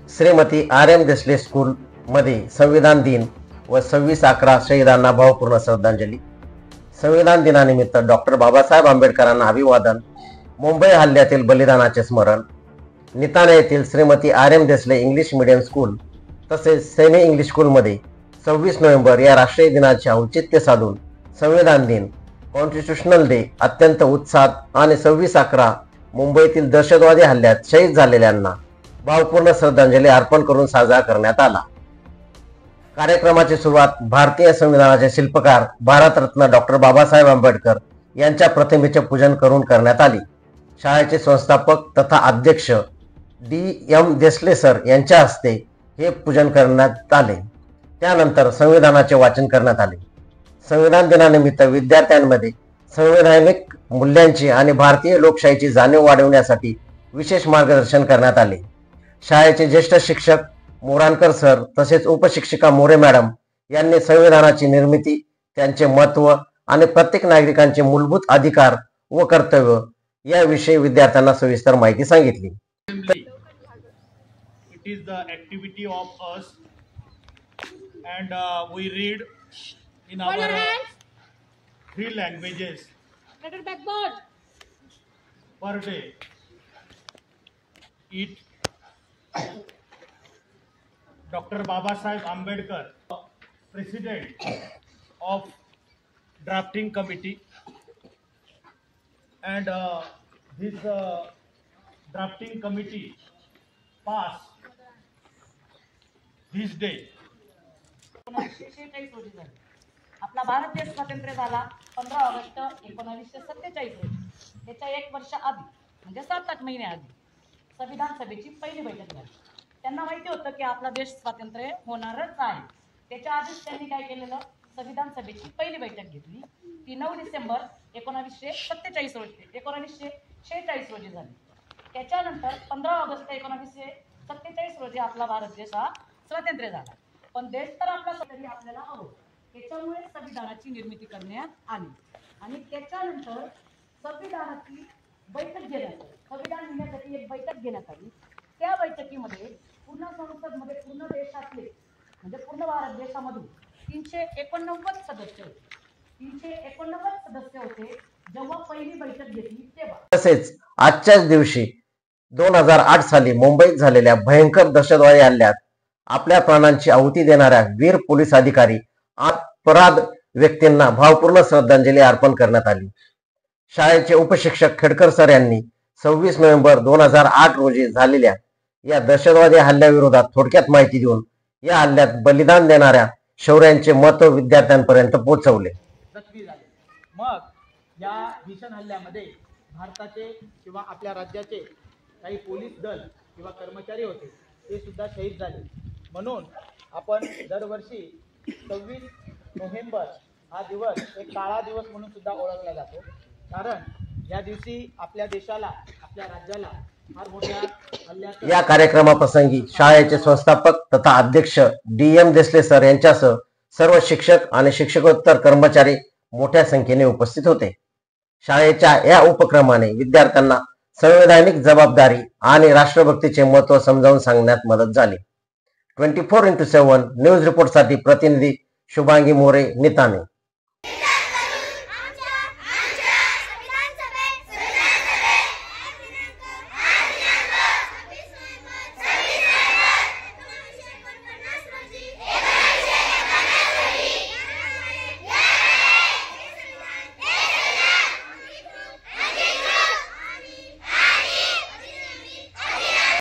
Shrimati R M. Desale school मध्ये संविधान दिन व 26/11 शहीदांना भावपूर्ण श्रद्धांजली। संविधान दिनानिमित्त डॉक्टर बाबासाहेब आंबेडकरांना अभिवादन। मुंबई हल्ल्यातील बलिदानाचे स्मरण। निताणे येथील Shrimati R M. Desale English medium school तसेच सेमी इंग्लिश स्कूलमध्ये 26 नोव्हेंबर या राष्ट्रीय दिनाचे औचित्य साधून संविधान दिन कॉन्स्टिट्यूशनल डे अत्यंत उत्साहात आणि 26/11 मुंबईतील दहशतवादी हल्ल्यात शहीद झालेल्यांना भावपूर्ण श्रद्धांजली अर्पण करून साजरा करण्यात आला। कार्यक्रमाची सुरुवात भारतीय संविधानाचे शिल्पकार भारतरत्न डॉक्टर बाबासाहेब आंबेडकर यांच्या प्रतिमेचे पूजन करून करण्यात आली। शाळेचे संस्थापक तथा अध्यक्ष डी.एम. देसले सर यांच्या हस्ते हे पूजन करण्यात आले। त्यानंतर संविधानाचे वाचन करण्यात आले। संविधान दिनानिमित्त विद्यार्थ्यांमध्ये संवैधानिक मूल्यांची आणि भारतीय लोकशाहीची जाणीव वाढवण्यासाठी विशेष मार्गदर्शन करण्यात आले। शाळेचे ज्येष्ठ शिक्षक मोरानकर सर तसेच उपशिक्षिका मोरे मॅडम यांनी संविधानाची निर्मिती, त्यांचे महत्त्व आणि प्रत्येक नागरिकांचे मूलभूत अधिकार व कर्तव्य याविषयी विद्यार्थ्यांना सविस्तर माहिती सांगितली। It is the activity of us and we read in our three languages per day. It Dr. Babasaheb Ambedkar, President of Drafting Committee, and this Drafting Committee passed this day. आपला भारत देश स्वतंत्र झाला 15 ऑगस्ट 1947 रोजी। त्याच्या 1 वर्ष आधी म्हणजे 7-8 महिने आधी संविधान सभेची पहिली बैठक झाली। त्यांना माहिती होतं की आपला देश स्वतंत्र होणारच आहे। त्याच्या आधीच त्यांनी काय केलेलं, संविधान सभेची पहिली बैठक घेतली। ती 9 डिसेंबर 1947 रोजी 1946 रोजी झाली। त्याच्यानंतर 15 ऑगस्ट 1947 रोजी आपला भारत देश हा स्वतंत्र झाला। पण देश तर आपला तरी आपल्याला हवं, त्याच्यामुळे संविधानाची निर्मिती करण्यात आली आणि त्याच्यानंतर संविधानाची बैठक घेण्यात आली। संविधान लिहिण्यासाठी एक बैठक घेण्यात आली। त्या बैठकीमध्ये पूर्ण संसदमध्ये पूर्ण देशातले म्हणजे पूर्ण भारत देशामधून 389 सदस्य होते। 389 सदस्य होते जेव्हा पहिली बैठक घेतली तेव्हा। तसेच आजच्याच दिवशी 2008 साली मुंबईत झालेल्या भयंकर दहशतवादी हल्ल्यात आपल्या प्राणांची आहुती देणाऱ्या वीर पोलीस अधिकारी अपराध व्यक्तींना भावपूर्ण श्रद्धांजली अर्पण करण्यात आली। शाळेचे उपशिक्षक खेडकर सर यांनी 26 नोव्हेंबर 2008 रोजी झालेल्या या दहशतवादी हल्ल्याविरोधात थोडक्यात माहिती देऊन या हल्ल्यात बलिदान देणाऱ्या शौर्यांचे महत्त्व विद्यार्थ्यांपर्यंत पोहोचवले। मग या भीषण हल्ल्यामध्ये भारताचे किंवा आपल्या राज्याचे काही पोलीस दल किंवा कर्मचारी होते ते सुद्धा शहीद झाले। म्हणून आपण दरवर्षी 26 नोव्हेंबर हा दिवस एक काळा दिवस म्हणून सुद्धा ओळखला जातो, कारण या दिवशी आपल्या देशाला आपल्या राज्याला फार मोठ्या हल्ल्यात या कार्यक्रमाप्रसंगी शाळेचे संस्थापक तथा अध्यक्ष डी.एम. देसले सर यांच्यासह सर्व शिक्षक आणि शिक्षकोत्तर कर्मचारी मोठ्या संख्येने उपस्थित होते। शाळेच्या या उपक्रमाने विद्यार्थ्यांना संवैधानिक जबाबदारी आणि राष्ट्रभक्तीचे महत्त्व समजावून सांगण्यात मदत झाली। 24x7 न्यूज रिपोर्टसाठी प्रतिनिधी शुभांगी मोरे, निताणे।